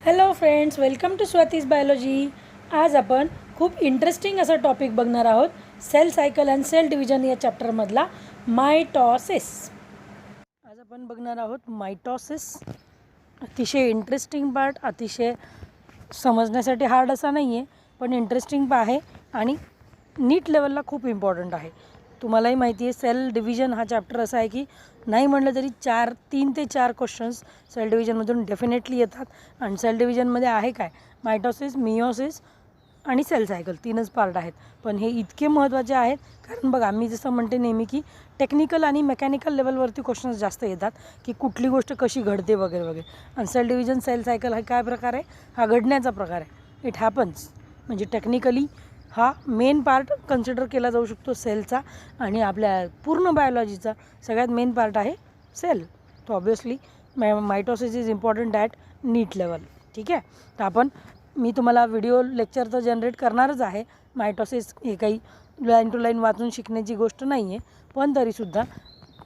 Hello friends, welcome to Swati's biology. आज आपण खूप इंटरेस्टिंग असा टॉपिक बघणार आहोत. Cell cycle and cell division या चॅप्टरमधला मायटॉसिस. आज आपण बघणार आहोत मायटॉसिस. अतिशय इंटरेस्टिंग पार्ट, अतिशय समजण्यासाठी हार्ड असा नाही आहे, पण इंटरेस्टिंग आहे आणि नीट लेवलला खूप इम्पॉर्टंट आहे. तुम्हालाही माहिती आहे सेल डिव्हिजन हा चॅप्टर असा आहे की नाही म्हटलं तरी 3 ते 4 क्वेश्चन्स सेल डिव्हिजनमधून डेफिनेटली येतात. आणि सेल डिव्हिजनमध्ये आहे काय, मायटॉसिस, मियोसिस आणि सेल सायकल 3च पार्ट आहेत. पण हे इतके महत्त्वाचे आहेत कारण बघा, मी जसं म्हणते नेहमी की टेक्निकल आणि मेकॅनिकल लेवलवरती क्वेश्चन्स जास्त येतात की कुठली गोष्ट कशी घडते वगैरे वगैरे. आणि सेल डिव्हिजन, सेल सायकल हा काय प्रकार आहे, हा घडण्याचा प्रकार आहे. इट हॅपन्स म्हणजे टेक्निकली हा मेन पार्ट कन्सिडर केला जाऊ शकतो सेलचा. आणि आपल्या पूर्ण बायोलॉजीचा सगळ्यात मेन पार्ट आहे सेल. तो obviously mitosis is important at NEET level. ठीक आहे. तर मी तुम्हाला व्हिडिओ लेक्चर तर जनरेट करणारच आहे. मायटॉसिस हे काही लाईन टू लाईन वाचून शिकण्याची गोष्ट नाही आहे, पण तरीसुद्धा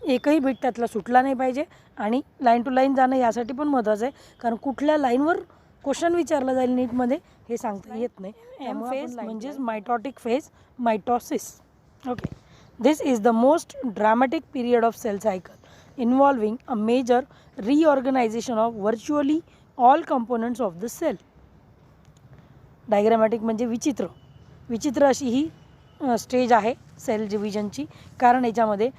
एकही बीट त्यातला सुटला नाही पाहिजे. आणि लाईन टू लाईन जाणं यासाठी पण महत्त्वाचं आहे, कारण कुठल्या लाईनवर क्वेश्चन विचारला जाईल नीटमध्ये हे सांगता येत नाही. एम फेज म्हणजेच mitotic phase, mitosis. Okay. This is the most dramatic period of cell cycle involving a major reorganisation of virtually all components of the cell. Diagrammatic म्हणजे विचित्र अशी ही स्टेज आहे सेल डिव्हिजनची. कारण याच्यामध्ये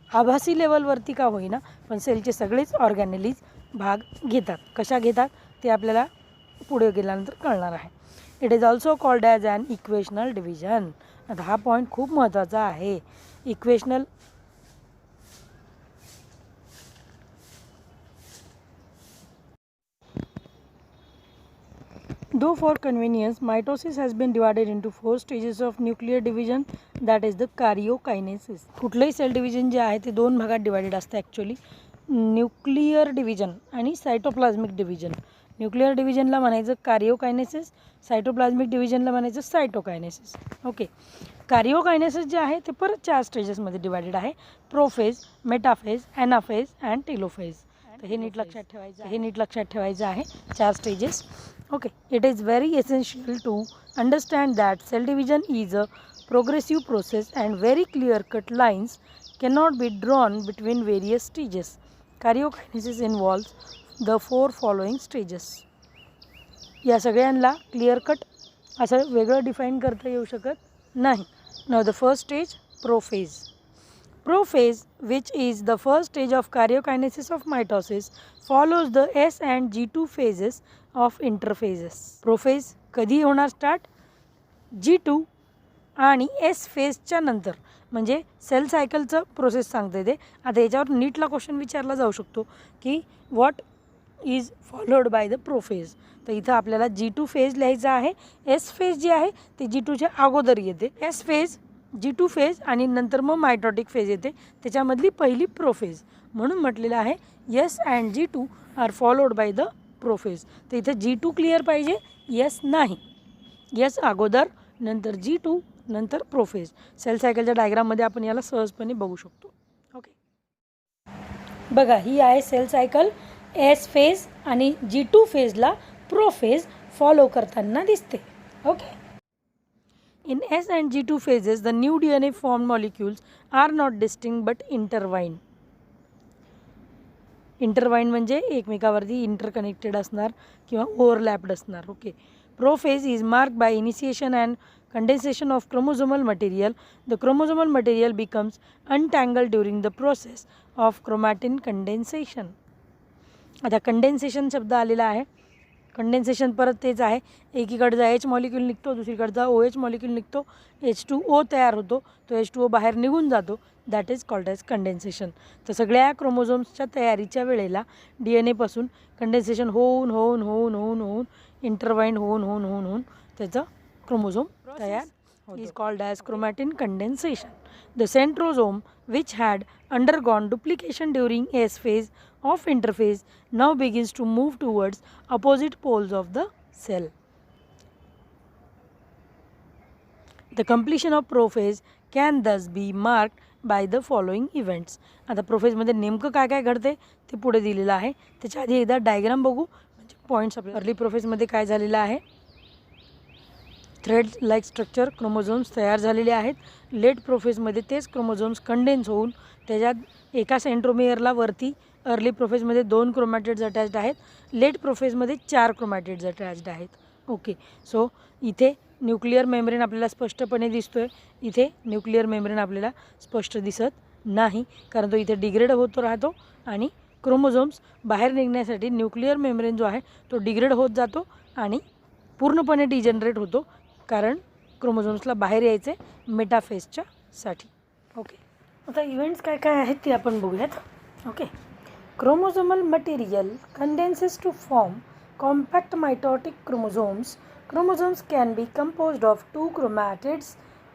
आभासी लेवलवरती का होईना पण सेलचे सगळेच ऑर्गॅनेलीज भाग घेतात. कशा घेतात ते आपल्याला पुढे गेल्यानंतर कळणार आहे. It is also called as an equational division. आता हा पॉईंट खूप महत्त्वाचा आहे. Equational Though for convenience, mitosis has been divided into 4 stages of nuclear division, that is the karyokinesis. कुठलंही सेल डिव्हिजन जे आहे ते 2 भागात डिवाइडेड असतं ॲक्च्युली. न्यूक्लियर डिव्हिजन आणि सायटोप्लाझ्मिक डिव्हिजन. न्यूक्लियर डिव्हिजनला म्हणायचं कार्योकायनेसिस, सायटोप्लाझ्मिक डिव्हिजनला म्हणायचं सायटोकायनेसिस. ओके. कार्योकायनेसिस जे आहे ते परत 4 स्टेजेसमध्ये डिवाइडेड आहे. Prophase, metaphase, anaphase and telophase. तर हे नीट लक्षात ठेवायचं आहे 4 stages. Okay, it is very essential to understand that cell division is a progressive process and very clear-cut lines cannot be drawn between various stages. Karyokinesis involves the 4 following stages. या सगळ्यांना clear cut असं वेगळं define करता येऊ शकत नाही. Now the first stage, prophase. Prophase, which is the first stage of karyokinesis of mitosis, follows the S and G2 phases of interphases. Prophase कधी होणार स्टार्ट, G2 आणि S फेजच्या नंतर. म्हणजे सेल सायकलचं प्रोसेस सांगते ते. आता याच्यावर नीटला क्वेश्चन विचारला जाऊ शकतो की what is followed by the prophase. तर इथं आपल्याला G2 फेज लिहायचा आहे. S फेज जी आहे ते G2च्या अगोदर येते. S फेज, G2 फेज आणि नंतर मग मायटॉटिक फेज येते. त्याच्यामधली पहिली प्रोफेज म्हणून म्हटलेलं आहे S and G2 are followed by the prophase. तर इथं G2 क्लिअर पाहिजे, S नाही. S अगोदर, नंतर G2, नंतर प्रोफेज. सेल सायकलच्या डायग्राममध्ये आपण याला सहजपणे बघू शकतो. ओके. बघा, ही आहे सेल सायकल. S फेज आणि G2 फेजला प्रोफेज फॉलो करताना दिसते. Okay. In S and G2 phases, the new DNA formed molecules are not distinct but intertwined. Intertwined म्हणजे एकमेकावरती इंटरकनेक्टेड असणार किंवा ओव्हरलॅप्ड असणार. Okay. Prophase is marked by initiation and condensation of chromosomal material. The chromosomal material becomes अनटँगल्ड during the process of chromatin condensation. आता condensation शब्द आलेला आहे. Condensation परत तेच आहे. एकीकडचा H मॉलिक्यूल निघतो, दुसरीकडचा OH मॉलिक्यूल निघतो, H2O तयार होतो, तो H2O बाहेर निघून जातो. That is called as condensation. तर सगळ्या क्रोमोझोम्सच्या तयारीच्या वेळेला DNA पासून कंडेन्सेशन होऊन इंटरवाइंड होऊन त्याचं क्रोमोझोम तयार is called as chromatin condensation. The centrosome, which had undergone duplication during S phase of interphase, now begins to move towards opposite poles of the cell. The completion of prophase can thus be marked by the following events. आता प्रोफेजमध्ये नेमकं काय काय घडते ते पुढे दिलेलं आहे. त्याच्या आधी एकदा डायग्राम बघू म्हणजे पॉईंट्स आपल्या अर्ली प्रोफेजमध्ये काय झालेलं आहे, थ्रेड लाईक स्ट्रक्चर क्रोमोझोम्स तयार झालेले आहेत. लेट प्रोफेजमध्ये तेच क्रोमोझोम्स कंडेन्स होऊन त्याच्यात एका सेंट्रोमियरला वरती अर्ली प्रोफेजमध्ये 2 क्रोमॅटिड्स अटॅच्ड आहेत. लेट प्रोफेजमध्ये 4 क्रोमॅटिड्स अटॅच्ड आहेत. ओके, सो इथे न्यूक्लिअर मेम्ब्रेन आपल्याला स्पष्टपणे दिसतोय, इथे न्यूक्लिअर मेम्ब्रेन आपल्याला स्पष्ट दिसत नाही, कारण तो इथे डिग्रेड होत राहतो आणि क्रोमोझोम्स बाहेर निघण्यासाठी न्यूक्लिअर मेम्ब्रेन जो आहे तो डिग्रेड होत जातो आणि पूर्णपणे डिजनरेट होतो, कारण क्रोमोझोम्सला बाहेर यायचे मेटाफेजच्या साठी. ओके, आता इव्हेंट्स काय काय आहेत ते आपण बघूयात. Okay, chromosomal material condenses to form compact mitotic chromosomes. Chromosomes can be composed of 2 chromatids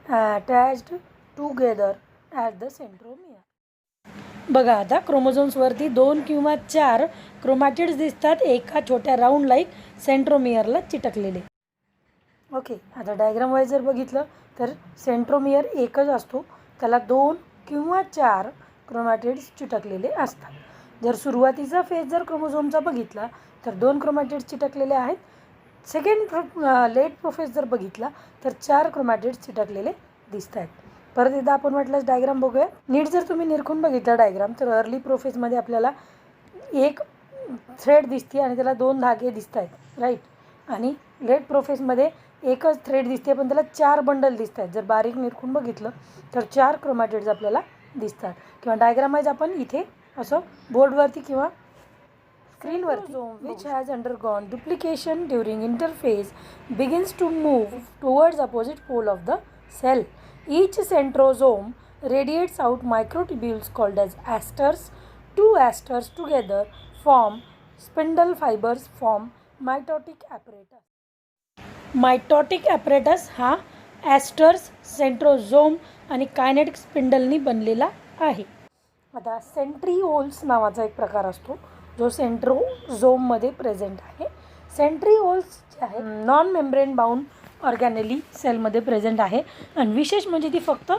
attached together at the centromere. बघा आता क्रोमोझोम्सवरती 2 किंवा 4 क्रोमॅटिड्स दिसतात एका छोट्या राऊंड लाईक सेंट्रोमियरला चिटकलेले. ओके, आता डायग्राम वाईज जर बघितलं तर सेंट्रोमियर एकच असतो, त्याला 2 किंवा 4 क्रोमॅटिड्स चिटकलेले असतात. जर सुरुवातीचा फेज जर क्रोमोझोमचा बघितला तर 2 क्रोमॅटिड्स चिटकलेले आहेत. सेकंड लेट प्रोफेज जर बघितला तर 4 क्रोमॅटिड्स चिटकलेले दिसत आहेत. परत एकदा आपण म्हटलंच डायग्राम बघूया. नीट जर तुम्ही निरखून बघितला डायग्राम तर अर्ली प्रोफेजमध्ये आपल्याला एक थ्रेड दिसते आणि त्याला 2 धागे दिसत आहेत, राईट. आणि लेट प्रोफेजमध्ये एकच थ्रेड दिसते पण त्याला 4 बंडल दिसत आहेत. जर बारीक निरखून बघितलं तर 4 क्रोमॅटिड्स आपल्याला दिसतात. किंवा डायग्राम वाईज आपण इथे असं बोर्डवरती किंवा स्क्रीनवरती, which has undergone duplication during interphase begins to move towards opposite pole of the cell. Each centrosome radiates out microtubules called as asters. 2 asters together form spindle fibers form mitotic apparatus. Mitotic apparatus हा ॲस्टर्स, सेंट्रोझोम आणि kinetic स्पिंडलनी बनलेला आहे. आता centrioles नावाचा एक प्रकार असतो जो सेंट्रोझोममध्ये प्रेझेंट आहे. सेंट्रिओल्स जे आहे नॉन मेम्ब्रेन बाउंड ऑर्गॅनेली सेलमध्ये प्रेझेंट आहे आणि विशेष म्हणजे ती फक्त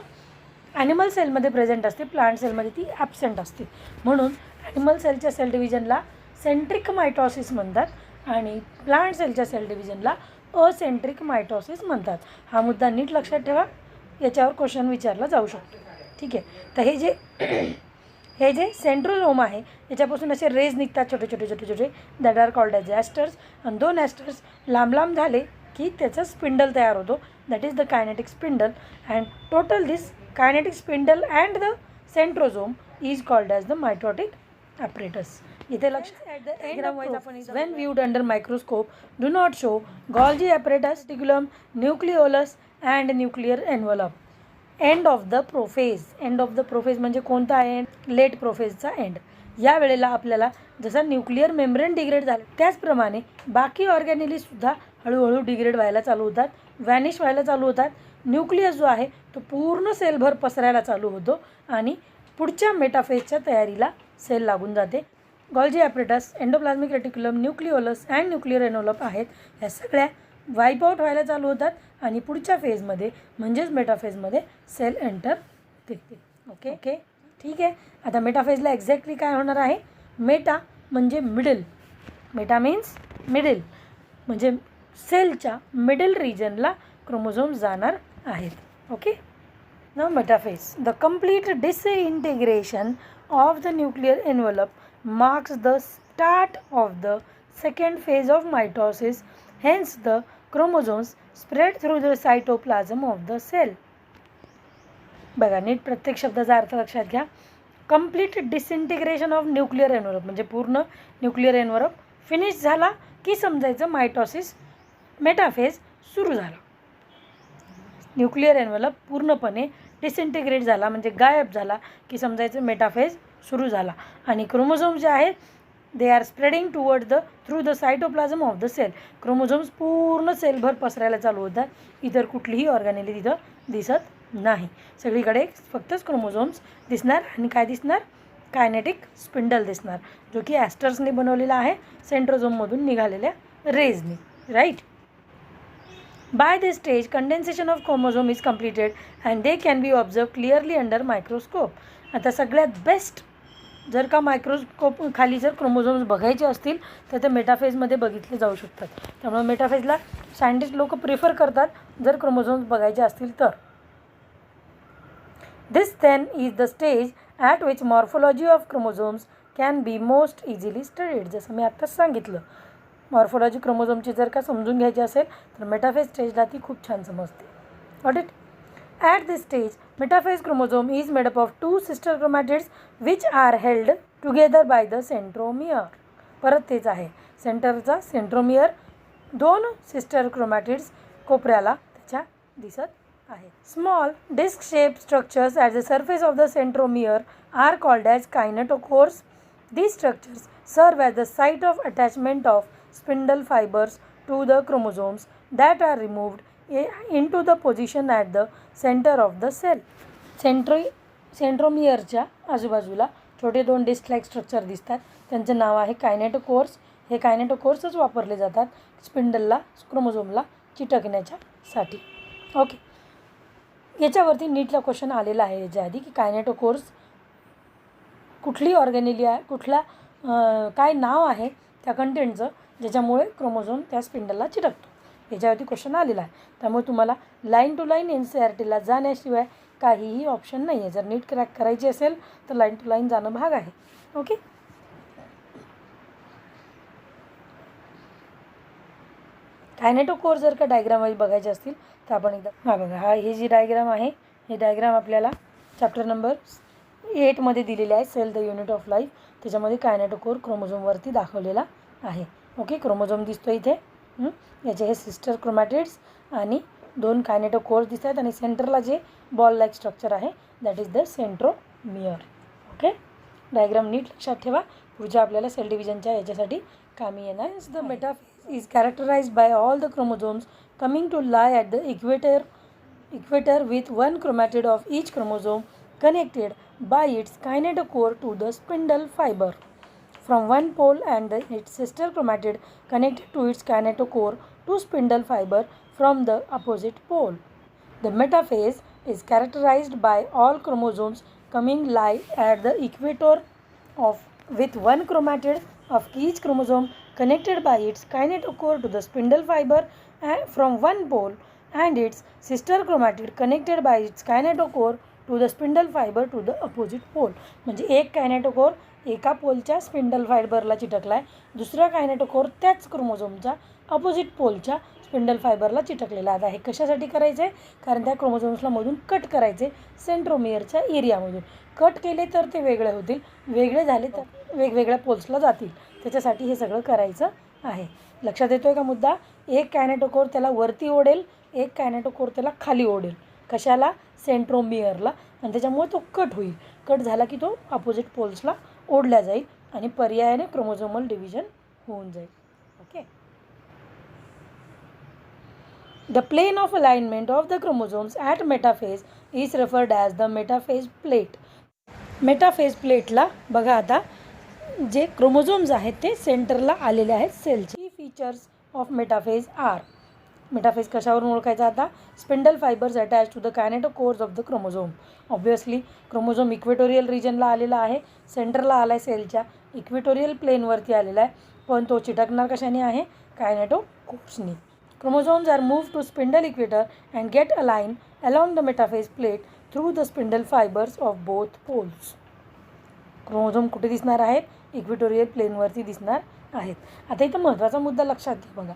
ॲनिमल सेलमध्ये प्रेझेंट असते, प्लांट सेलमध्ये ती ॲबसेंट असते. म्हणून ॲनिमल सेलच्या सेल डिव्हिजनला सेंट्रिक मायटॉसिस म्हणतात आणि प्लांट सेलच्या सेल डिव्हिजनला असेंट्रिक मायटॉसिस म्हणतात. हा मुद्दा नीट लक्षात ठेवा, याच्यावर क्वेश्चन विचारला जाऊ शकतो. ठीक आहे, तर हे जे सेंट्रोझोम आहे याच्यापासून असे रेज निघतात छोटे छोटे छोटे छोटे, दॅट आर कॉल्ड ॲज ॲस्टर्स. आणि 2 ॲस्टर्स लांब लांब झाले की त्याचं स्पिंडल तयार होतो, that is the kinetic spindle. And total this kinetic spindle and the centrosome is called as the mitotic apparatus. इथे लक्षात when viewed under microscope do not show Golgi apparatus, reticulum, nucleolus and nuclear envelope. End of the prophase. End of the prophase म्हणजे कोणता end? Late प्रोफेजचा end. या वेळेला आपल्याला जसं nuclear membrane degrade झालं त्याचप्रमाणे बाकी ऑर्गॅनेलीसुद्धा हळूहळू डिग्रेड व्हायला चालू होतात, व्हॅनिश व्हायला चालू होतात. न्यूक्लियस जो आहे तो पूर्ण सेलभर पसरायला चालू होतो आणि पुढच्या मेटाफेजच्या तयारीला सेल लागून जाते. Golgi apparatus, endoplasmic reticulum, nucleolus and nuclear envelope आहेत, ह्या सगळ्या वाईप आउट व्हायला चालू होतात आणि पुढच्या फेजमध्ये म्हणजेच मेटाफेजमध्ये सेल एंटर देते. ओके ओके ठीक आहे. आता मेटाफेजला एक्झॅक्टली काय होणार आहे? मेटा म्हणजे मिडल. मेटा मीन्स मिडल, म्हणजे सेलच्या मिडल रिजनला क्रोमोझोम जाणार आहेत. Okay, now metaphase. The complete disintegration of the nuclear envelope marks the start of the second phase of mitosis. Hence the chromosomes spread through the cytoplasm of the cell. बघा, नीट प्रत्येक शब्दाचा अर्थ लक्षात घ्या. Complete disintegration of nuclear envelope म्हणजे पूर्ण nuclear envelope finish झाला की समजायचं मायटॉसिस मेटाफेज सुरू झाला. न्यूक्लिअर एनव्हलप पूर्णपणे डिसइंटिग्रेट झाला म्हणजे गायब झाला की समजायचं मेटाफेज सुरू झाला. आणि क्रोमोझोम्स जे आहेत they are spreading toward through the cytoplasm of the cell. Chromosomes पूर्ण सेलभर पसरायला चालू होतात. इतर कुठलीही ऑर्गॅनेली तिथं दिसत नाही. सगळीकडे फक्तच क्रोमोझोम्स दिसणार आणि काय दिसणार? कायनेटिक स्पिंडल दिसणार, जो की ॲस्टर्सने बनवलेला आहे सेंट्रोझोममधून निघालेल्या रेजनी. Right. By this stage condensation of chromosome is completed and they can be observe clearly under microscope. आता सगळ्यात बेस्ट जर का मायक्रोस्कोप खाली जर क्रोमोझोम्स बघायचे असतील तर ते मेटाफेजमध्ये बघितले जाऊ शकतात. त्यामुळे मेटाफेजला सायंटिस्ट लोक प्रिफर करतात जर क्रोमोझोम्स बघायचे असतील तर. This then is the stage at which morphology of chromosomes can be most easily studied. जसं मी आत्ताच सांगितलं, मॉर्फोलॉजी क्रोमोझोमची जर का समजून घ्यायची असेल तर मेटाफेज स्टेजला ती खूप छान समजते. Got it? At this stage, metaphase chromosome is made up of two sister chromatids which are held together by the centromere. परत तेच आहे, सेंटरचा सेंट्रोमियर, दोन सिस्टर क्रोमॅटिड्स कोपऱ्याला त्याच्या दिसत आहेत. Small disc shape structures at the surface of the centromere are called as kinetochores. These structures serve as the site of attachment of spindle fibers to the chromosomes that are removed into the position at the center of the cell. सेंट्रोमियरच्या आजूबाजूला छोटे दोन disk like structure दिसतात, त्यांचं नाव आहे कायनेटोकोर्स. हे कायनेटोकोर्सच वापरले जातात स्पिंडलला क्रोमोझोमला चिटकण्याच्यासाठी. Okay, याच्यावरती नीटला क्वेश्चन आलेला आहे याच्या आधी की कायनेटोकोर्स कुठली ऑर्गॅनिली आहे, कुठला काय नाव आहे त्या कंटेंटचं ज्याच्यामुळे क्रोमोझोम त्या स्पिंडलला चिटकतो, याच्यावरती क्वेश्चन आलेला आहे. त्यामुळे तुम्हाला लाईन टू लाईन NCERTला जाण्याशिवाय काहीही ऑप्शन नाही आहे. जर नीट क्रॅक करायची असेल तर लाईन टू लाईन जाणं भाग आहे. ओके, कायनेटोकोर जर का डायग्राम वाईज बघायचे असतील तर आपण एकदा बघा, ही जी डायग्राम आहे ही डायग्राम आपल्याला चॅप्टर नंबर 8मध्ये दिलेली आहे, cell the unit of life. त्याच्यामध्ये कायनेटोकोर क्रोमोझोमवरती दाखवलेला आहे. ओके, क्रोमोझोम दिसतो इथे, याचे हे सिस्टर क्रोमॅटिड्स आणि दोन कायनेटोकोर्स दिसत आहेत आणि सेंटरला जे बॉल लाईक स्ट्रक्चर आहे that is the centromere. Okay, diagram नीट लक्षात ठेवा, पुढच्या आपल्याला सेल डिव्हिजनच्या याच्यासाठी कामी येणार. The metaphase is characterised by all the chromosomes coming to lie at the equator with one chromatid of each chromosome connected by its kinetochore to the spindle fiber from one pole and its sister chromatid connected to its kinetochore to spindle fiber from the opposite pole. The metaphase is characterized by all chromosomes coming lie at the equator with one chromatid of each chromosome connected by its kinetochore to the spindle fiber from one pole and its sister chromatid connected by its kinetochore to the spindle fibre to the opposite pole. म्हणजे एक kinetochore एका पोलच्या spindle फायबरला चिटकला आहे, दुसरा kinetochore त्याच क्रोमोझोमच्या opposite पोलच्या spindle फायबरला चिटकलेला आहे. कशासाठी करायचं आहे? कारण त्या क्रोमोझोम्सला मधून कट करायचे सेंट्रोमियरच्या एरियामधून. कट केले तर ते वेगळे होतील, वेगळे झाले तर वेगवेगळ्या पोल्सला जातील, त्याच्यासाठी हे सगळं करायचं आहे. लक्षात येतो आहे का मुद्दा? एक कायनेटोकोर त्याला वरती ओढेल, एक कायनेटोकोर त्याला खाली ओढेल. कशाला? सेंट्रोमियरला. आणि त्याच्यामुळे तो कट होईल. कट झाला की तो अपोजिट पोल्सला ओढला जाईल आणि पर्यायाने क्रोमोझोमल डिव्हिजन होऊन जाईल. Okay, the plane of alignment of the chromosomes at metaphase is referred as the metaphase plate. Metaphase प्लेटला बघा, आता जे क्रोमोझोम्स आहेत ते सेंटरला आलेले आहेत सेलचे. Features of metaphase are. Metaphase कशावरून ओळखायचा? आता spindle fibres attach to the kinetochores of the chromosome. Obviously chromosome equatorial रिजनला आलेला आहे, सेंटरला आला आहे, सेलच्या इक्वेटोरियल प्लेनवरती आलेला आहे, पण तो चिटकणार कशाने आहे? कायनेटोकोर्सनी. Chromosomes are move to spindle equator and get align along the metaphase plate through the spindle fibres of both poles. Chromosome कुठे दिसणार आहेत? इक्वेटोरियल प्लेनवरती दिसणार आहेत. आता इथं महत्त्वाचा मुद्दा लक्षात घ्या बघा,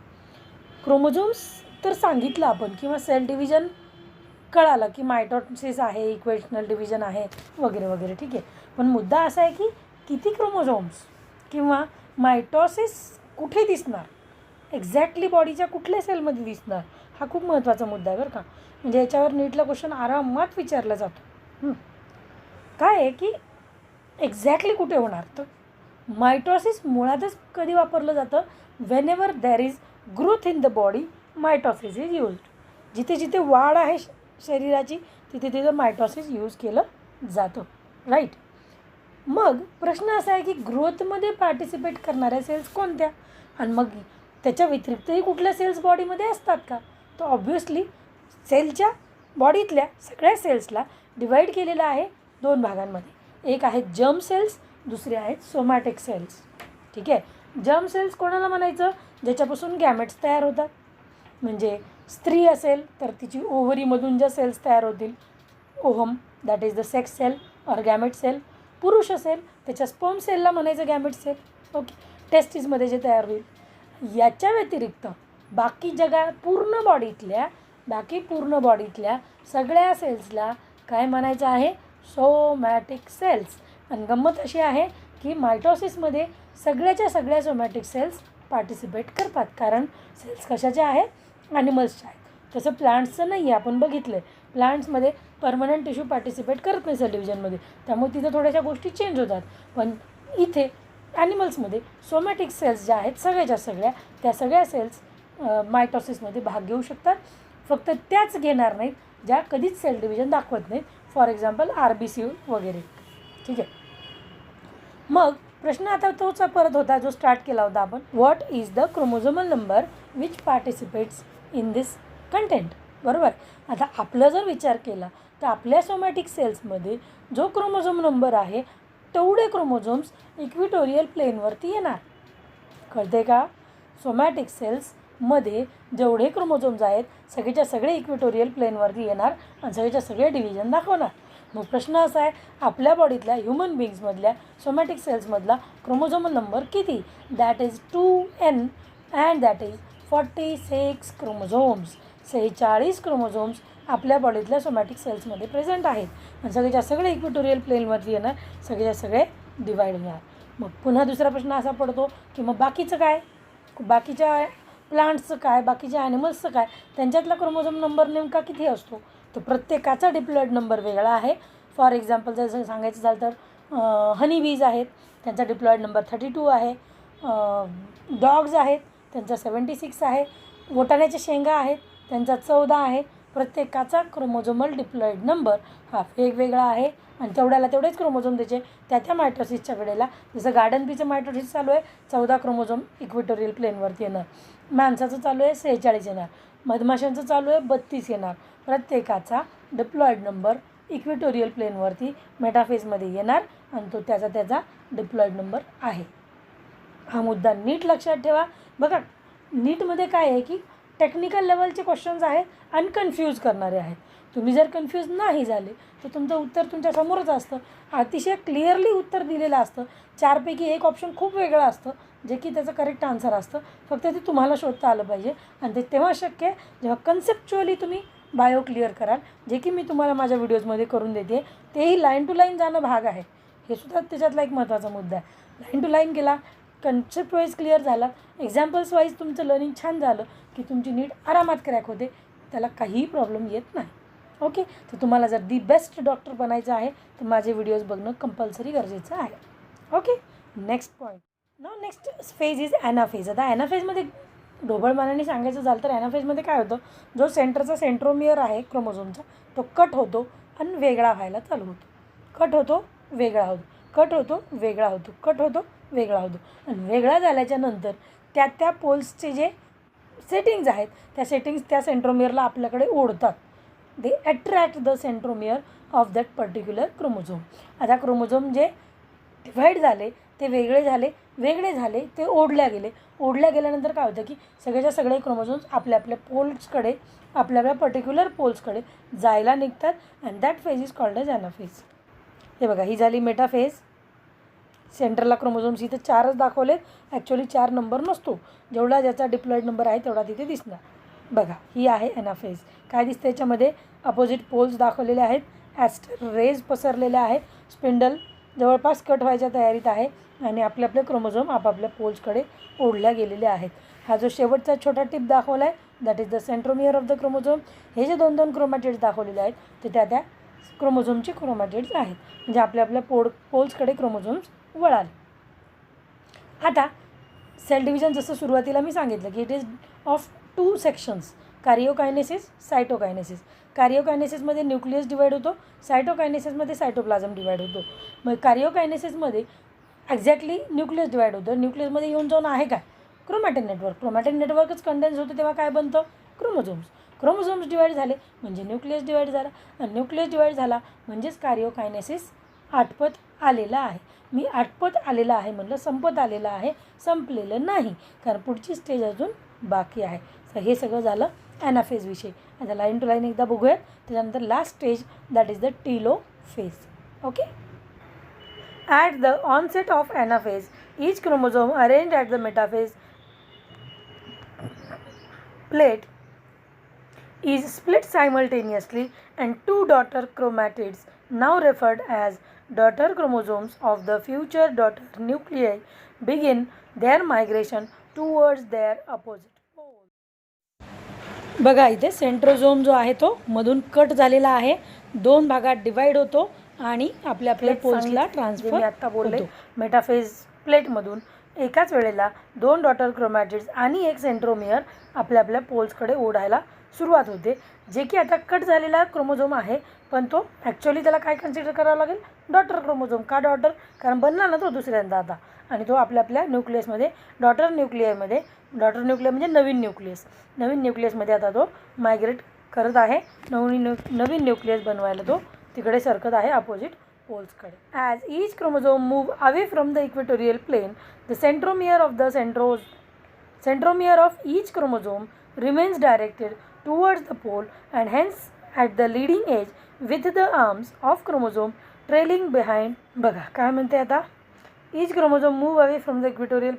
क्रोमोझोम्स तर सांगितलं आपण किंवा सेल डिव्हिजन कळालं की मायटोसिस आहे, इक्वेशनल डिव्हिजन आहे वगैरे वगैरे, ठीक आहे. पण मुद्दा असा आहे की किती क्रोमोझोम्स किंवा मायटोसिस कुठे दिसणार, एक्झॅक्टली बॉडीच्या कुठल्या सेलमध्ये दिसणार, हा खूप महत्त्वाचा मुद्दा आहे बरं का. म्हणजे याच्यावर नीटला क्वेश्चन आरामात विचारला जातो. काय आहे की एक्झॅक्टली कुठे होणार? तर मायटोसिस मुळातच कधी वापरलं जातं? Whenever there is growth in the body mitosis is used. जिथे जिथे वाढ आहे शरीराची तिथे तिथे मायटोसिस यूज केलं जातं, राईट. मग प्रश्न असा आहे की ग्रोथमध्ये पार्टिसिपेट करणाऱ्या सेल्स कोणत्या, आणि मग त्याच्या व्यतिरिक्तही कुठल्या सेल्स बॉडीमध्ये असतात का? तर ऑब्व्हियसली सेलच्या बॉडीतल्या सगळ्या सेल्सला डिवाईड केलेलं आहे दोन भागांमध्ये. एक आहे जर्म सेल्स दुसरे आहेत सोमॅटिक सेल्स. ठीक आहे. जर्म सेल्स कोणाला म्हणायचं? ज्याच्यापासून गॅमेट्स तयार होतात. म्हणजे स्त्री असेल तर तिची ओव्हरीमधून ज्या सेल्स तयार होतील, ओहम, that is the sex cell or gamete cell. पुरुष असेल त्याच्या स्पर्म सेलला म्हणायचं गॅमेट सेल. ओके. टेस्टिसमध्ये जे तयार होईल. याच्या व्यतिरिक्त बाकी पूर्ण बॉडीतल्या सगळ्या सेल्सला काय म्हणायचं आहे? Somatic cells. आणि गंमत अशी आहे की मायटॉसिसमध्ये सगळ्या सोमॅटिक सेल्स पार्टिसिपेट करतात. कारण सेल्स कशाच्या आहेत? ॲनिमल्सच्या आहेत. तसं प्लांट्सचं नाही आहे. आपण बघितलं आहे प्लांट्समध्ये परमनंट टिश्यू पार्टिसिपेट करत नाही सेल डिव्हिजनमध्ये, त्यामुळे तिथं थोड्याशा गोष्टी चेंज होतात. पण इथे ॲनिमल्समध्ये सोमॅटिक सेल्स ज्या आहेत त्या सगळ्या सेल्स मायटॉसिसमध्ये भाग घेऊ शकतात. फक्त त्याच घेणार नाहीत ज्या कधीच सेल डिव्हिजन दाखवत नाहीत. फॉर एक्झाम्पल RBC वगैरे. ठीक आहे. मग प्रश्न आता तोच परत होता जो स्टार्ट केला होता आपण. What is the chromosomal number which participates in this content. बरोबर. आता आपला जर विचार केला तर आपल्या सोमॅटिक सेल्समध्ये जो क्रोमोझोम नंबर आहे तेवढे क्रोमोझोम्स इक्विटोरियल प्लेनवरती येणार. कळते का? सोमॅटिक सेल्समध्ये जेवढे क्रोमोझोम्स आहेत सगळेच्या सगळे इक्विटोरियल प्लेनवरती येणार आणि सगळेच्या सगळे डिव्हिजन दाखवणार. मग प्रश्न असा आहे, आपल्या बॉडीतल्या ह्युमन बिंग्समधल्या सोमॅटिक सेल्समधला क्रोमोझोमल नंबर किती? That is 2n and that is 46 chromosomes. 46 chromosomes आपल्या बॉडीतल्या सोमॅटिक सेल्समध्ये प्रेझेंट आहेत आणि सगळेच्या सगळे इक्विटोरियल प्लेनवरती येणार, सगळेच्या सगळे डिवाईड होणार. मग पुन्हा दुसरा प्रश्न असा पडतो की मग बाकीचं काय? बाकीच्या प्लांट्सचं काय? बाकीच्या ॲनिमल्सचं काय? त्यांच्यातला क्रोमोझोम नंबर नेमका किती असतो? तर प्रत्येकाचा डिप्लॉइड नंबर वेगळा आहे. फॉर एक्झाम्पल जर सांगायचं झालं तर हनी बीज आहेत, त्यांचा डिप्लॉइड नंबर 32 आहे. डॉग्स आहेत, त्यांचा 76 आहे. वटाण्याच्या शेंगा आहेत, त्यांचा 14 आहे. प्रत्येकाचा क्रोमोझोमल डिप्लॉइड नंबर हा वेगवेगळा आहे आणि तेवढेच क्रोमोझोम त्याचे त्या मायटॉसिसच्या वेळेला, जसं गार्डन बीचं मायटॉसिस चालू आहे 14 क्रोमोझोम इक्विटोरियल प्लेनवरती येणार. माणसाचं चालू आहे 46 येणार. मधमाशांचं चालू आहे 32 येणार. प्रत्येकाचा डिप्लॉइड नंबर इक्विटोरियल प्लेनवरती मेटाफेजमध्ये येणार आणि तो त्याचा डिप्लॉइड नंबर आहे. हा मुद्दा नीट लक्षात ठेवा. बघा नीटमध्ये काय आहे की टेक्निकल लेवलचे क्वेश्चन्स आहेत आणि कन्फ्यूज करणारे आहेत. तुम्ही जर कन्फ्यूज नाही झाले तर तुमचं उत्तर तुमच्यासमोरच असतं. अतिशय क्लिअरली उत्तर दिलेलं असतं. 4 पैकी 1 ऑप्शन खूप वेगळं असतं जे की त्याचं करेक्ट आन्सर असतं. फक्त ते तुम्हाला शोधता आलं पाहिजे आणि ते तेव्हा शक्य आहे जेव्हा कन्सेप्च्युअली तुम्ही बायो क्लिअर कराल, जे की मी तुम्हाला माझ्या व्हिडिओजमध्ये करून देते. तेही लाईन टू लाईन जाणं भाग आहे. हे सुद्धा त्याच्यातला एक महत्त्वाचा मुद्दा आहे. लाईन टू लाईन केला, कन्सेप्ट वाईज क्लिअर झाला, एक्झाम्पल्स वाईज तुमचं लर्निंग छान झालं की तुमची नीट आरामात क्रॅक होते. त्याला काहीही प्रॉब्लेम येत नाही. ओके. तर तुम्हाला जर दी बेस्ट डॉक्टर बनायचं आहे तर माझे व्हिडिओज बघणं कंपल्सरी गरजेचं आहे. Okay. Next point. Next phase is anaphase. आता ॲनाफेजमध्ये ढोबळमानाने सांगायचं झालं तर ॲनाफेजमध्ये काय होतं, जो सेंटरचा सेंट्रोमियर आहे क्रोमोझोमचा तो कट होतो आणि वेगळा व्हायला चालू होतो. कट होतो, वेगळा होतो, कट होतो, वेगळा होतो, कट होतो, वेगळा होतो आणि वेगळा झाल्याच्या नंतर त्या पोल्सचे जे सेटिंग्ज आहेत त्या सेंट्रोमियरला आपल्याकडे ओढतात. They attract the centromere of that particular chromosome. आता क्रोमोझोम जे डिव्हाइड झाले ते वेगळे झाले ते ओढल्या गेल्यानंतर काय होतं की सगळ्याच्या सगळे क्रोमोझोम्स आपल्या पर्टिक्युलर पोल्सकडे जायला निघतात and that phase is called as anaphase. हे बघा, ही झाली मेटाफेज. सेंटरला क्रोमोझोम्स इथे 4च दाखवलेत. ॲक्च्युअली 4 नंबर नसतो, जेवढा ज्याचा डिप्लॉइड नंबर आहे तेवढा तिथे दिसणार. बघा, ही आहे ॲनाफेज. काय दिसतं याच्यामध्ये? अपोजिट पोल्स दाखवलेले आहेत, ॲस्टर रेज पसरलेल्या आहेत, स्पिंडल जवळपास कट व्हायच्या तयारीत आहे आणि आपले क्रोमोझोम आपापल्या पोल्सकडे ओढल्या गेलेले आहेत. हा जो शेवटचा छोटा टिप दाखवला आहे that is the centromere of the chromosome. हे जे 2 क्रोमॅटिड्स दाखवलेले आहेत ते त्या क्रोमोझोमचे क्रोमॅटिड्स आहेत. म्हणजे आपल्या पोल्सकडे क्रोमोझोम्स वळाले. आता सेल डिव्हिजन जसं सुरुवातीला मी सांगितलं की it is of 2 sections, karyokinesis, cytokinesis. कार्योकायनेसिसमध्ये न्यूक्लियस डिवाईड होतो, सायटोकायनेसिसमध्ये सायटोप्लाझम डिवाईड होतो. मग कार्योकायनेसिसमध्ये एक्झॅक्टली न्यूक्लियस डिवाईड होतं. न्यूक्लियसमध्ये येऊन जाऊन आहे काय? Chromatin network. क्रोमॅटिन नेटवर्कच कंडेन्स होतं तेव्हा काय बनतं? क्रोमोझोम्स डिवाईड झाले म्हणजे न्यूक्लियस डिवाईड झाला आणि न्यूक्लियस डिवाईड झाला म्हणजेच कार्योकायनेसिस आटपत आलेला आहे. मी आटपत आलेला आहे म्हणलं, संपत आलेला आहे, संपलेलं नाही, कारण पुढची स्टेज अजून बाकी आहे. तर हे सगळं झालं ॲनाफेज विषयी. आता लाईन टू लाईन एकदा बघूयात. त्याच्यानंतर last stage that is the telophase. Okay. At the onset of anaphase each chromosome arranged at the metaphase plate is split simultaneously and two daughter chromatids, now referred as daughter chromosomes of the future daughter nuclei, begin their migration towards their opposite pole. बघा इथे सेंट्रोझोम जो आहे तो मधून cut झालेला आहे, दोन भागात डिवाइड होतो आणि आपल्या पोल्सला ट्रान्सफर. मी आता बोलले मेटाफेज प्लेटमधून एकाच वेळेला दोन डॉटर क्रोमॅटिड्स आणि एक सेंट्रोमियर आपल्या पोल्सकडे ओढायला सुरुवात होते, जे की आता कट झालेला क्रोमोझोम आहे, पण तो ॲक्च्युअली त्याला काय कन्सिडर करावं लागेल, डॉटर क्रोमोझोम. का डॉटर? कारण बनला ना तो दुसऱ्यांदा आता, आणि तो आपल्या न्यूक्लियसमध्ये डॉटर न्यूक्लियमध्ये, डॉटर न्यूक्लियर म्हणजे नवीन न्यूक्लियसमध्ये आता तो मायग्रेट करत आहे. नवीन न्यूक्लियस बनवायला तो तिकडे सरकत आहे अपोजिट पोल्सकडे. As each chromosome move away from the equatorial plane, the centromere of each chromosome remains directed towards the pole and hence at the leading edge with the arms of chromosome trailing behind. बघा काय म्हणते आता, each chromosome move away from the equatorial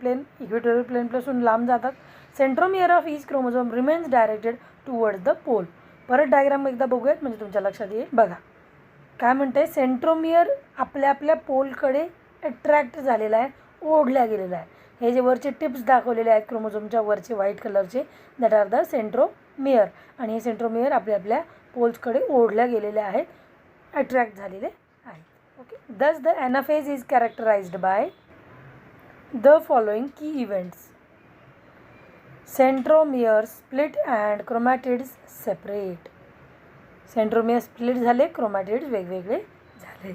प्लेनपासून लांब जातात. Centromere of each chromosome remains directed towards the pole. परत diagram एकदा बघूयात म्हणजे तुमच्या लक्षात येईल. बघा काय म्हणते, सेंट्रोमियर आपल्या पोलकडे अट्रॅक्ट झालेला आहे, ओढल्या गेलेला आहे. हे जे वरचे टिप्स दाखवलेले आहेत क्रोमोझोमच्या वरचे व्हाईट कलरचे, दॅट आर द सेंट्रोमियर, आणि हे सेंट्रोमियर आपल्या पोल्सकडे ओढल्या गेलेले आहेत, अट्रॅक्ट झालेले आहेत. Okay. Thus the anaphase is characterised by the following key events. Centromere split and chromatids separate. Centromere split झाले, क्रोमॅटिड्स वेगवेगळे झाले.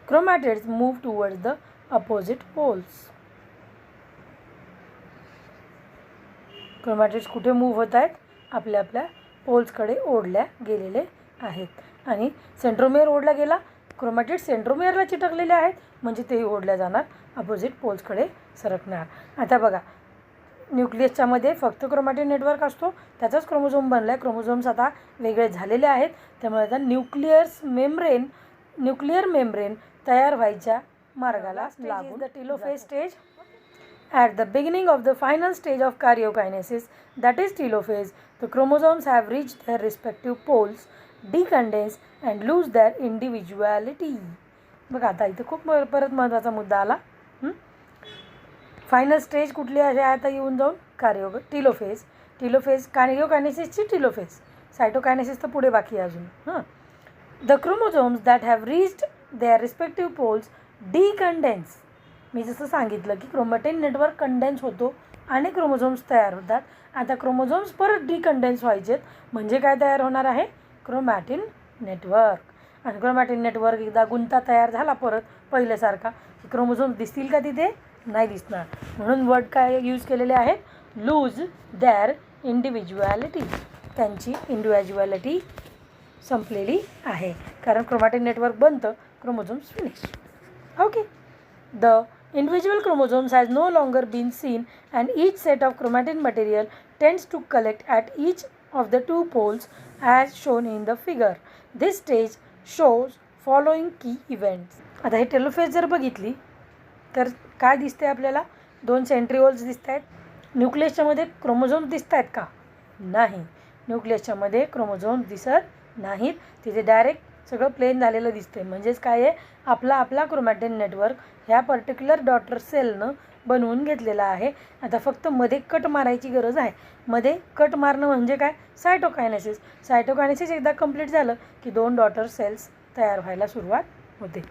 Chromatids move towards the opposite poles. Chromatids कुठे मूव्ह होत आहेत, आपल्या पोल्सकडे ओढल्या गेलेले आहेत. आणि सेंट्रोमियर ओढला गेला, क्रोमॅटिड्स सेंट्रोमियरला चिटकलेले आहेत, म्हणजे ते ओढल्या जाणार, अपोजिट पोल्सकडे सरकणार. आता बघा न्यूक्लियसच्या मध्ये फक्त क्रोमॅटिन नेटवर्क असतो, त्याचाच क्रोमोझोम बनला आहे. क्रोमोझोम्स आता वेगळे झालेले आहेत, त्यामुळे आता न्यूक्लियर मेम्ब्रेन तयार व्हायच्या मार्गाला लागून. The telophase stage. At the beginning of the final stage of karyokinesis, that is telophase, the chromosomes have reached their respective poles, decondense and lose their individuality. बघा आता इथे खूप परत महत्त्वाचा मुद्दा आला. फायनल स्टेज कुठली आहे आता येऊन जाऊन टीलोफेज कार्योकायनेसिसची टीलोफेज. सायटोकायनेसिस तर पुढे बाकी आहे अजून. The chromosomes that have reached their respective poles decondense. मी जसं सांगितलं की क्रोमॅटिन नेटवर्क कंडेन्स होतो आणि क्रोमोझोम्स तयार होतात. आता क्रोमोझोम्स परत डिकंडेन्स व्हायचेत, म्हणजे काय तयार होणार आहे, क्रोमॅटिन नेटवर्क. आणि क्रोमॅटिन नेटवर्क एकदा गुंता तयार झाला परत पहिल्यासारखा, क्रोमोझोम्स दिसतील का तिथे, नाही दिसणार. म्हणून वर्ड काय यूज केलेले आहेत, लूज देअर इंडिव्हिज्युअलिटी. त्यांची इंडिव्हिज्युअलिटी संपलेली आहे, कारण क्रोमॅटिन नेटवर्क बनतं, chromosomes finish. Okay. The individual chromosomes has no longer been seen and each set of chromatin material tends to collect at each of the two poles as shown in the figure. This stage shows following key events. आता हे telophase जर बघितली तर काय दिसते आपल्याला, दोन centrioles दिसत आहेत. न्यूक्लियसच्या मध्ये क्रोमोझोम्स दिसत आहेत का, नाही. न्यूक्लियसच्या मध्ये क्रोमोझोम्स दिसत नाहीत, तिथे डायरेक्ट सगळं प्लेन झालेलं दिसते. म्हणजेच काय आहे, आपला क्रोमॅटिन नेटवर्क ह्या पर्टिक्युलर डॉटर सेलनं बनवून घेतलेला आहे. आता फक्त मध्ये कट मारायची गरज आहे. मध्ये कट मारणं म्हणजे काय, सायटोकायनेसिस एकदा कंप्लीट झालं की दोन डॉटर सेल्स तयार व्हायला सुरुवात होते.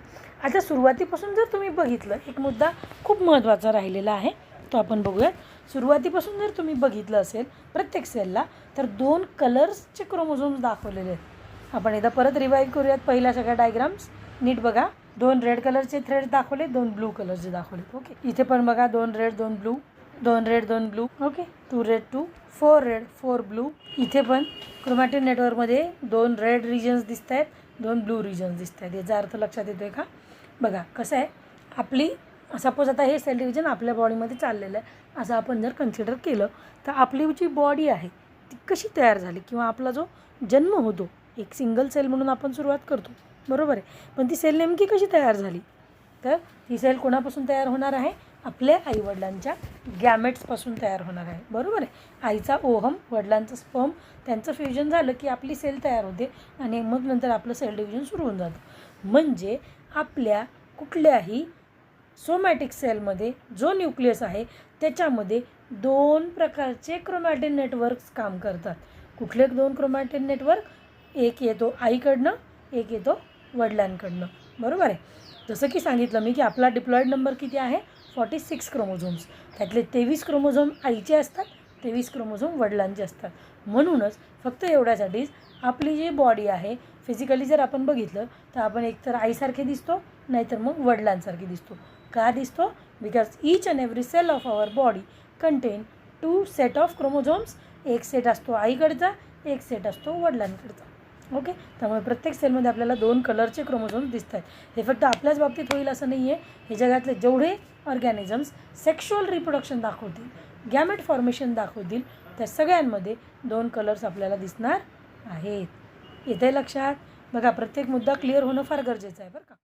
आता सुरुवातीपासून जर तुम्ही बघितलं, एक मुद्दा खूप महत्त्वाचा राहिलेला आहे, तो आपण बघूयात. सुरुवातीपासून जर तुम्ही बघितलं असेल प्रत्येक सेलला, तर दोन कलर्सचे क्रोमोझोम्स दाखवलेले आहेत. आपण एकदा परत रिवाईव्ह करूयात पहिल्या सगळ्या डायग्राम्स. नीट बघा, दोन रेड कलरचे थ्रेड दाखवले, दोन ब्लू कलरचे दाखवले. ओके. इथे पण बघा, दोन रेड दोन ब्लू, दोन रेड दोन blue. Okay. 2 red 2, 4 red 4 blue. इथे पण क्रोमॅटिन नेटवर्कमध्ये दोन रेड रिजन्स दिसत आहेत, दोन ब्लू रिजन्स दिसत आहेत. याचा अर्थ लक्षात येतोय का, बघा कसं आहे, आपली सपोज आता हे सेल डिव्हिजन आपल्या बॉडीमध्ये चाललेलं आहे असं आपण जर कन्सिडर केलं तर आपली जी बॉडी आहे ती कशी तयार झाली किंवा आपला जो जन्म होतो एक सिंगल सेल म्हणून आपण सुरुवात करतो बरोबर आहे, पण ती सेल नेमकी कशी तयार झाली तर ती सेल कोणापासून तयार होणार आहे, आपल्या आईवडिलांच्या गॅमेट्सपासून तयार होणार आहे बरोबर आहे. आईचा ओहम वडिलांचं स्पर्म त्यांचं फ्युजन झालं की आपली सेल तयार होते आणि मग नंतर आपलं सेल डिव्हिजन सुरू होऊन जातं. म्हणजे आपल्या कुठल्याही सोमॅटिक सेलमध्ये जो न्यूक्लियस आहे त्याच्यामध्ये 2 प्रकारचे क्रोमॅटिन नेटवर्क्स काम करतात. कुठले 2 क्रोमॅटिन नेटवर्क, एक येतो आईकडनं एक येतो वडिलांकडनं बरोबर आहे. जसं की सांगितलं मी की आपला डिप्लॉईड नंबर किती आहे 46 क्रोमोझोम्स, त्यातले 23 क्रोमोझोम आईचे असतात 23 क्रोमोझोम वडिलांचे असतात. म्हणूनच फक्त एवढ्यासाठीच आपली जी बॉडी आहे फिजिकली जर आपण बघितलं तर आपण एकतर आईसारखे दिसतो नाहीतर मग वडिलांसारखे दिसतो. का दिसतो, because each and every cell of our body contain 2 set of chromosomes. एक सेट असतो आईकडचा एक सेट असतो वडिलांकडचा. ओके, त्यामुळे प्रत्येक सेलमध्ये आपल्याला 2 कलरचे क्रोमोझोम्स दिसत आहेत. हे फक्त आपल्याच बाबतीत होईल असं नाही आहे, हे जगातले जेवढे ऑर्गॅनिझम्स सेक्शुअल रिप्रोडक्शन दाखवतील, गॅमेट फॉर्मेशन दाखवतील, त्या सगळ्यांमध्ये 2 कलर्स आपल्याला दिसणार आहेत. येते लक्षात. बघा, प्रत्येक मुद्दा क्लिअर होणं फार गरजेचं आहे बरं का.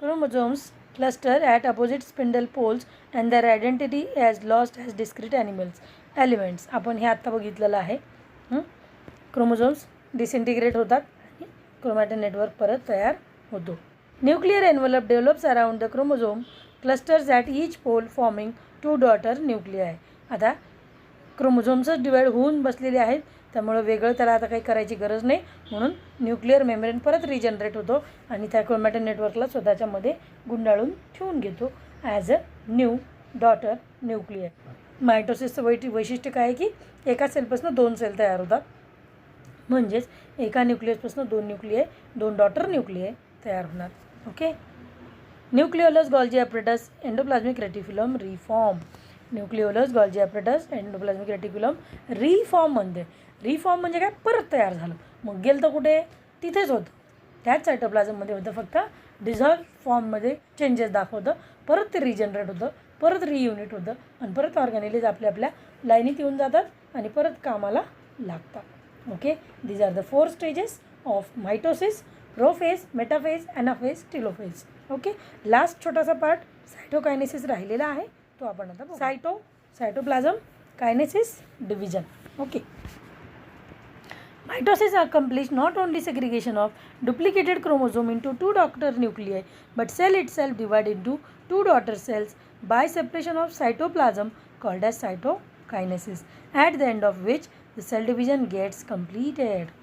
Chromosomes cluster at opposite spindle poles and their identity as lost as discrete elements. आपण हे आत्ता बघितलेलं आहे. क्रोमोझोम्स डिसइंटिग्रेट होतात आणि क्रोमॅटिन नेटवर्क परत तयार होतो. Nuclear envelope develops around the chromosome clusters at each pole forming 2 daughter nuclei. आता क्रोमोझोम्सच डिवाईड होऊन बसलेले आहेत त्यामुळे वेगळं त्याला आता काही करायची गरज नाही, म्हणून न्यूक्लिअर मेम्ब्रेन परत रिजनरेट होतो आणि त्या क्रोमॅटिन नेटवर्कला स्वतःच्यामध्ये गुंडाळून ठेवून घेतो as a new daughter nuclear. मायटोसिसचं वैशिष्ट्य काय आहे की एका सेलपासून 2 सेल तयार होतात, म्हणजेच एका न्यूक्लियसपासून 2 न्यूक्लिय 2 डॉटर न्यूक्लिय तयार होणार. Okay. Nucleolus Golgi apparatus endoplasmic reticulum reform. Nucleolus Golgi apparatus endoplasmic reticulum reform म्हणजे रिफॉर्म म्हणजे काय, परत तयार झालं. मग गेलं तर कुठे, तिथेच होतं त्याच सायटोप्लाझममध्ये होतं, फक्त डिझॉल्व फॉर्ममध्ये चेंजेस दाखवतं, परत ते रिजनरेट होतं, परत रियुनिट होतं आणि परत ऑर्गॅनिलीज आपल्या आपल्या लाईनीत येऊन जातात आणि परत कामाला लागतात. Okay, these are the 4 stages of mitosis: prophase, metaphase, anaphase, telophase. Okay, last छोटासा पार्ट सायटोकायनेसिस राहिलेला आहे, तो आपण आता बघू. Cytoplasm kinesis division. Okay. Mitosis accomplishes not only segregation of duplicated chromosome into 2 daughter nuclei, but cell itself divided into 2 daughter cells by separation of cytoplasm called as cytokinesis, at the end of which the cell division gets completed.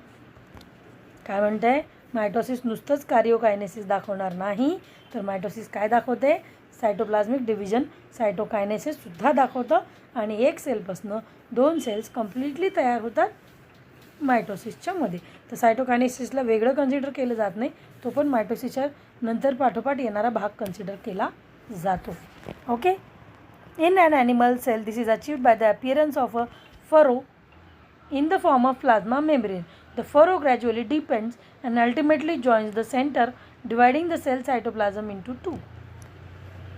काय म्हणते, mitosis नुसतंच कार्योकायनेसिस दाखवणार नाही, तर mitosis काय दाखवते, सायटोप्लाझमिक division सायटोकायनेसिससुद्धा दाखवतं आणि एक सेलपासून 2 सेल्स कम्प्लिटली तयार होतात मायटोसिसच्या मध्ये. तर सायटोकायनेसिसला वेगळं कन्सिडर केलं जात नाही, तो पण मायटोसिसच्या नंतर पाठोपाठ येणारा भाग कन्सिडर केला जातो. Okay. In an animal cell this is achieved by the appearance of a furrow in the form of plasma membrane. The furrow gradually deepens and ultimately joins the center, dividing the cell cytoplasm into 2.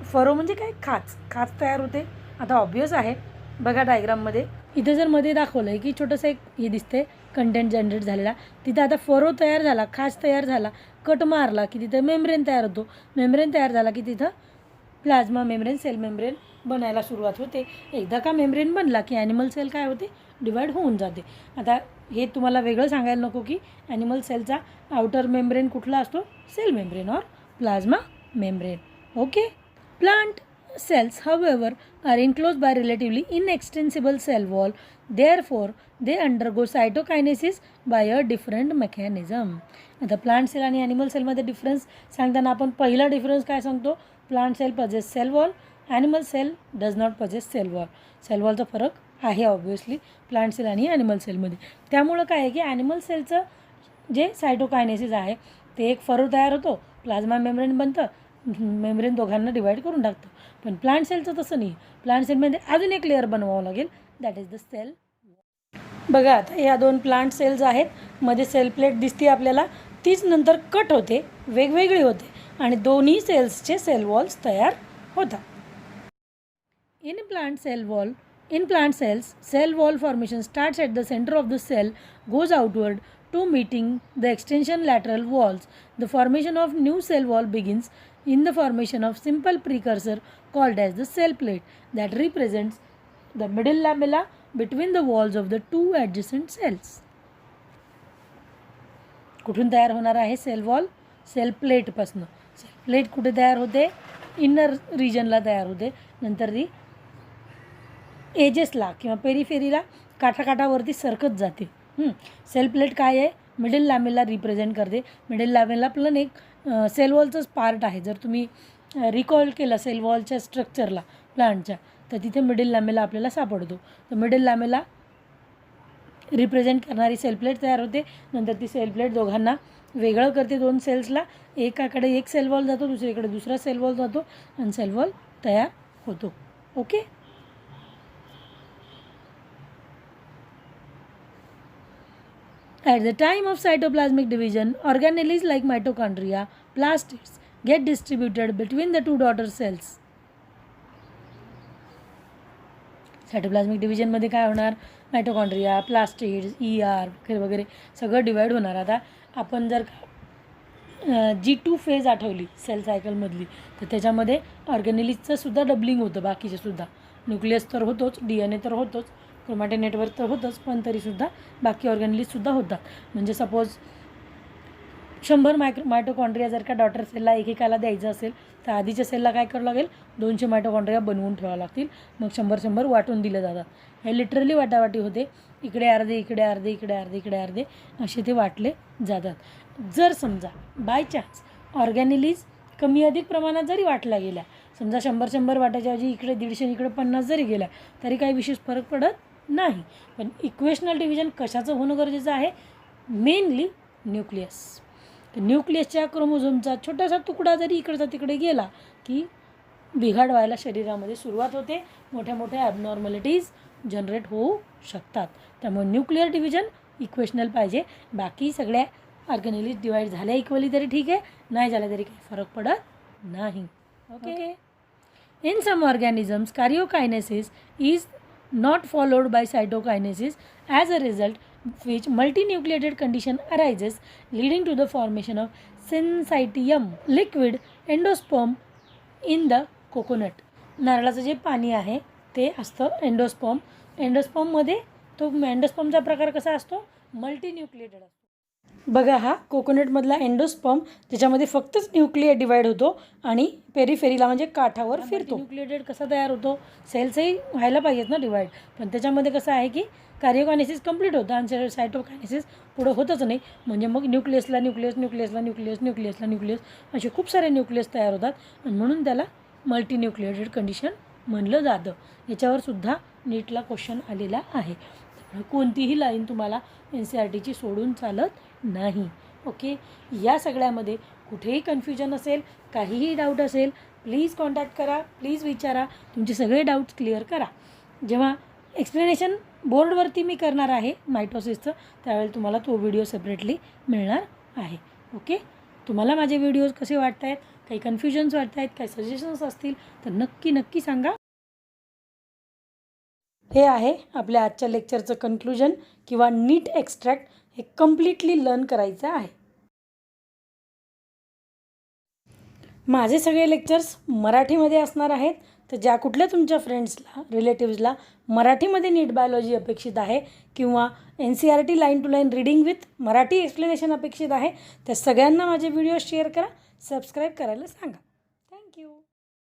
Furrow म्हणजे काय, खाच तयार होते. आता obvious आहे, बघा डायग्राममध्ये इथे जर मध्ये दाखवलं आहे की छोटंसं एक हे दिसते कंटेंट जनरेट झालेला, तिथं आता फरो तयार झाला, खाच तयार झाला, कट मारला की तिथं मेम्ब्रेन तयार होतो, मेम्ब्रेन तयार झाला की तिथं प्लाझ्मा मेम्ब्रेन, सेल मेम्ब्रेन बनायला सुरुवात होते. एकदा का मेम्ब्रेन बनला की ॲनिमल सेल काय होते, डिवाईड होऊन जाते. आता हे तुम्हाला वेगळं सांगायला नको की ॲनिमल सेलचा आउटर मेम्ब्रेन कुठला असतो, सेल मेम्ब्रेन और plasma membrane. Okay. Plant cells however are enclosed by relatively inextensible cell wall, therefore they undergo cytokinesis by a different mechanism. आता प्लांट सेल आणि ॲनिमल सेलमध्ये डिफरन्स सांगताना आपण पहिला डिफरन्स काय सांगतो, plant cell possess cell wall, animal cell does not possess cell wall. Cell वॉलचा फरक आहे ऑब्वियसली प्लांट सेल आणि ॲनिमल सेलमध्ये. त्यामुळं काय आहे की ॲनिमल सेलचं जे सायटोकायनेसिस आहे ते एक फरो तयार होतो, प्लाझ्मा मेम्ब्रेन बनतं, मेम्ब्रेन दोघांना डिवाईड करून टाकतं. पण प्लांट सेलचं तसं नाही, प्लांट सेलमध्ये अजून एक लेअर बनवावं लागेल, दॅट इज द सेल. बघा आता या 2 प्लांट सेल्स आहेत, मध्ये सेल प्लेट दिसते आपल्याला, तीच नंतर कट होते, वेगवेगळी होते आणि दोन्ही सेल्सचे सेल वॉल्स तयार होता. In plant cells, cell wall formation starts at the center of the cell, goes outward to meeting the extension lateral walls. The formation of new cell wall begins in the formation of simple precursor called as the cell plate that represents the middle lamella between the walls of the two adjacent cells. कुठून तयार होणार आहे cell wall? Cell प्लेटपासून. Cell plate कुठे तयार होते? Inner रिजनला तयार होते. नंतर ती एजेसला किंवा पेरिफेरीला काठाकाठावरती सरकत जाते. सेल प्लेट काय आहे? मिडल लॅमेला रिप्रेझेंट करते. मिडल लॅमेला पण एक सेल वॉलचंच पार्ट आहे. जर तुम्ही रिकॉल केलं सेल वॉलच्या स्ट्रक्चरला प्लांटच्या, तर तिथे मिडल लॅमेला आपल्याला सापडतो. तर मिडल लॅमेला रिप्रेझेंट करणारी सेल प्लेट तयार होते. नंतर ती सेल प्लेट दोघांना वेगळं करते. दोन सेल्सला एकाकडे एक सेल वॉल जातो, दुसरीकडे दुसरा सेल वॉल जातो आणि सेल वॉल तयार होतो. Okay. At the time of cytoplasmic division, organelles like mitochondria, plastids get distributed between the two daughter cells. सायटोप्लाझ्मिक डिव्हिजनमध्ये काय होणार? मायटोकॉन्ड्रिया, प्लास्टिड्स, वगैरे वगैरे सगळं डिवाईड होणार. आता आपण जर G2 फेज आठवली सेल सायकलमधली, तर त्याच्यामध्ये ऑर्गॅनिलीजचं सुद्धा डबलिंग होतं. बाकीचे सुद्धा न्यूक्लियस तर होतोच, DNA तर होतोच, क्रोमॅटिन नेटवर्क तर होतंच, पण तरीसुद्धा बाकी ऑर्गॅनिलीजसुद्धा होतात. म्हणजे सपोज 100 मायटोकॉन्ड्रिया जर का डॉटर सेलला एकेकाला द्यायचं असेल, तर आधीच्या सेलला काय करावं लागेल? 200 मायटोकॉन्ड्रिया बनवून ठेवावं लागतील. मग 100 वाटून दिले जातात. हे लिटरली वाटावाटी होते. इकडे अर्धे, इकडे अर्धे, इकडे अर्धे, इकडे अर्धे असे ते वाटले जातात. जर समजा बाय चान्स ऑर्गॅनिलीज कमी अधिक प्रमाणात जरी वाटल्या गेल्या, समजा 100 वाटायच्या ऐवजी इकडे 150 इकडे 50 जरी गेल्या, तरी काही विशेष फरक पडत नाही. पण इक्वेशनल डिव्हिजन कशाचं होणं गरजेचं आहे? Mainly nucleus. तर न्यूक्लियसच्या क्रोमोझोमचा छोटासा तुकडा जरी इकडचा तिकडे गेला की बिघाड व्हायला शरीरामध्ये सुरुवात होते. मोठ्या मोठ्या ॲबनॉर्मॅलिटीज जनरेट होऊ शकतात. त्यामुळे न्यूक्लिअर डिव्हिजन इक्वेशनल पाहिजे. बाकी सगळ्या ऑर्गॅनिलीज डिवाईड झाल्या इक्वली तरी ठीक आहे, नाही झाल्या तरी काही फरक पडत नाही. Okay. In some organisms karyokinesis is not followed by cytokinesis, as a result which multinucleated condition arises, leading to the formation of syncytium liquid endosperm in the coconut. नारळाचं जे पाणी आहे ते असतं एंडोस्पर्म. एंडोस्पर्ममध्ये तो एंडोस्पर्मचा प्रकार कसा असतो? मल्टीन्यूक्लिएटेड असतो. बघा, हा कोकोनटमधला एंडोस्पर्म त्याच्यामध्ये फक्तच न्यूक्लियर डिवाईड होतो आणि पेरिफेरीला म्हणजे काठावर फिरतो. न्यूक्लिएटेड कसा तयार होतो? सेल्सही व्हायला पाहिजेत ना डिवाईड, पण त्याच्यामध्ये कसं आहे की कार्योकायनेसिस कंप्लीट होतं आणि सायटोकायनेसिस पुढं होतच नाही. म्हणजे मग न्यूक्लियसला न्यूक्लियस, न्यूक्लियसला न्यूक्लियस, न्यूक्लियसला न्यूक्लियस असे खूप सारे न्यूक्लियस तयार होतात आणि म्हणून त्याला मल्टीन्यूक्लिएटेड कंडिशन म्हणलं जातं. याच्यावर सुद्धा नीटला क्वेश्चन आलेला आहे. कोणतीही लाईन तुम्हाला NCERTची सोडून चालत नाही. ओके. या सगळ्यामध्ये कुठेही कन्फ्युजन असेल, काहीही डाऊट असेल, प्लीज कॉन्टॅक्ट करा, प्लीज विचारा, तुमचे सगळे डाऊट्स क्लिअर करा. जेव्हा एक्सप्लेनेशन बोर्डवरती मी करणार आहे मायटोसिसचं, त्यावेळेला तुम्हाला तो व्हिडिओ सेपरेटली मिळणार आहे. ओके. तुम्हाला माझे व्हिडिओज कसे वाटत आहेत? काही कन्फ्युजन्स वाटत आहेत? काही सजेशन्स असतील तर नक्की सांगा. हे आहे आपल्या आजच्या लेक्चरचं कन्क्लुजन किंवा नीट एक्स्ट्रॅक्ट. हे कम्प्लिटली लर्न करायचं आहे. माझे सगळे लेक्चर्स मराठीमध्ये असणार आहेत. तर ज्या कुठल्या तुमच्या फ्रेंड्सला, रिलेटिव्सला मराठीमध्ये नीट बायोलॉजी अपेक्षित आहे किंवा NCERT line to line reading with Marathi explanation अपेक्षित आहे, त्या सगळ्यांना माझे व्हिडिओ शेअर करा, सबस्क्राईब करायला सांगा. थँक्यू.